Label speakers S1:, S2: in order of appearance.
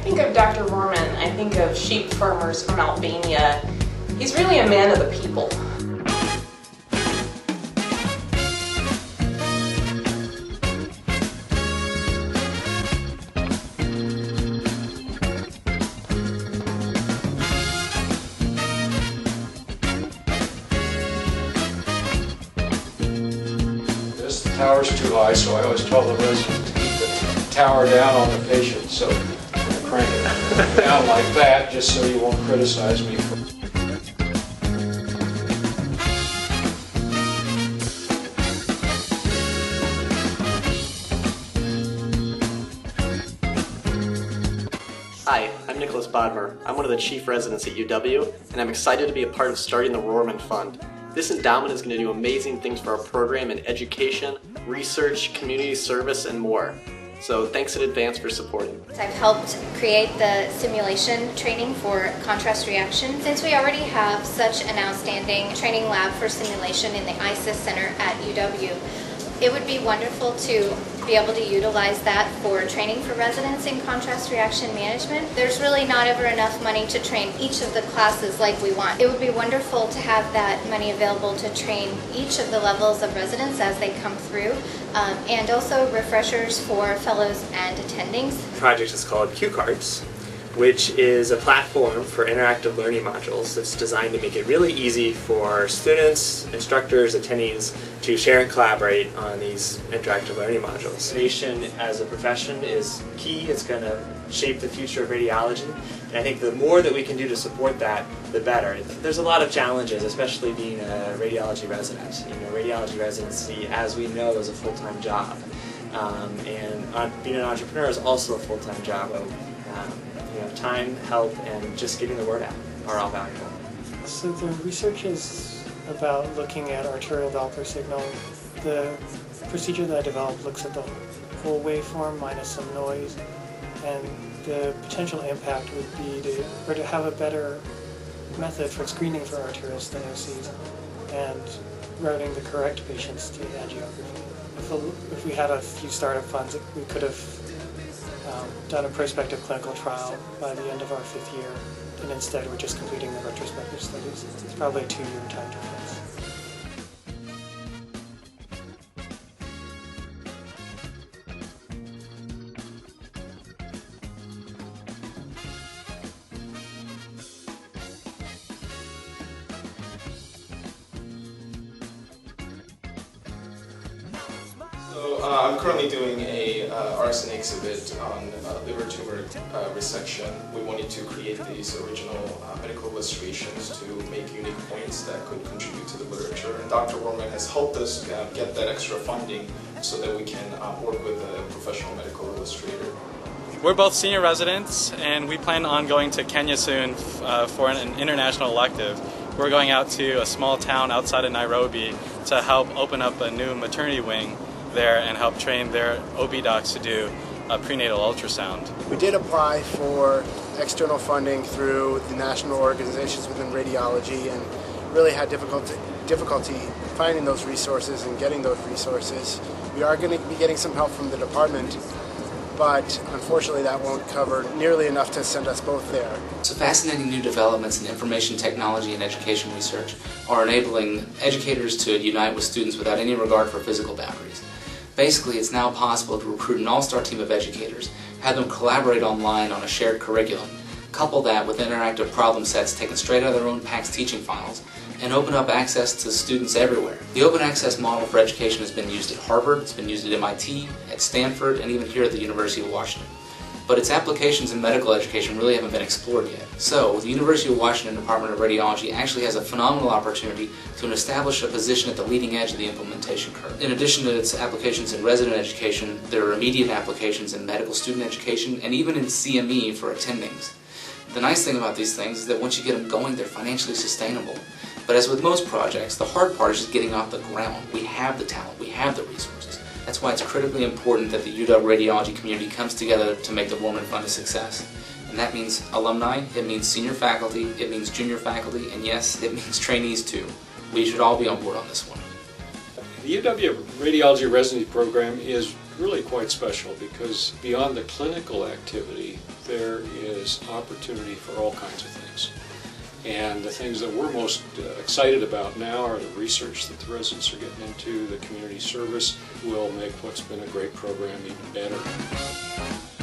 S1: think of Dr. Rohrmann, I think of sheep farmers from Albania. He's really a man of the people.
S2: The tower's too high, so I always tell the residents to keep the tower down on the patient, so I crank it down like that, just so you won't criticize me for.
S3: Hi, I'm Nicholas Bodmer. I'm one of the chief residents at UW, and I'm excited to be a part of starting the Rohrmann Fund. This endowment is going to do amazing things for our program in education, research, community service, and more. So thanks in advance for supporting.
S4: I've helped create the simulation training for contrast reaction. Since we already have such an outstanding training lab for simulation in the ISIS Center at UW, it would be wonderful to be able to utilize that for training for residents in contrast reaction management. There's really not ever enough money to train each of the classes like we want. It would be wonderful to have that money available to train each of the levels of residents as they come through, and also refreshers for fellows and attendings.
S5: The project is called QCards, which is a platform for interactive learning modules that's designed to make it really easy for students, instructors, attendees to share and collaborate on these interactive learning modules. Innovation as a profession is key. It's going to shape the future of radiology, and I think the more that we can do to support that, the better. There's a lot of challenges, especially being a radiology resident. You know, radiology residency, as we know, is a full-time job, and being an entrepreneur is also a full-time job. Time, help, and just getting the word out are all valuable.
S6: So the research is about looking at arterial Doppler signal. The procedure that I developed looks at the whole waveform minus some noise, and the potential impact would be to have a better method for screening for arterial stenoses and routing the correct patients to angiography. If we had a few startup funds, we could have done a prospective clinical trial by the end of our 5th year, and instead we're just completing the retrospective studies. It's probably a 2-year time difference.
S7: So I'm currently doing a RSNA exhibit on liver tumor resection. We wanted to create these original medical illustrations to make unique points that could contribute to the literature. And Dr. Rohrmann has helped us get that extra funding so that we can work with a professional medical illustrator.
S8: We're both senior residents, and we plan on going to Kenya soon for an international elective. We're going out to a small town outside of Nairobi to help open up a new maternity wing there and help train their OB docs to do a prenatal ultrasound.
S9: We did apply for external funding through the national organizations within radiology and really had difficulty finding those resources and getting those resources. We are going to be getting some help from the department, but unfortunately that won't cover nearly enough to send us both there.
S10: So fascinating new developments in information technology and education research are enabling educators to unite with students without any regard for physical boundaries. Basically, it's now possible to recruit an all-star team of educators, have them collaborate online on a shared curriculum, couple that with interactive problem sets taken straight out of their own PACS teaching files, and open up access to students everywhere. The open access model for education has been used at Harvard, it's been used at MIT, at Stanford, and even here at the University of Washington. But its applications in medical education really haven't been explored yet. So, the University of Washington Department of Radiology actually has a phenomenal opportunity to establish a position at the leading edge of the implementation curve. In addition to its applications in resident education, there are immediate applications in medical student education and even in CME for attendings. The nice thing about these things is that once you get them going, they're financially sustainable. But as with most projects, the hard part is just getting off the ground. We have the talent, we have the resources. That's why it's critically important that the UW radiology community comes together to make the Rohrmann Fund a success. And that means alumni, it means senior faculty, it means junior faculty, and yes, it means trainees too. We should all be on board on this one.
S2: The UW Radiology Residency Program is really quite special because beyond the clinical activity, there is opportunity for all kinds of things. And the things that we're most excited about now are the research that the residents are getting into. The community service will make what's been a great program even better.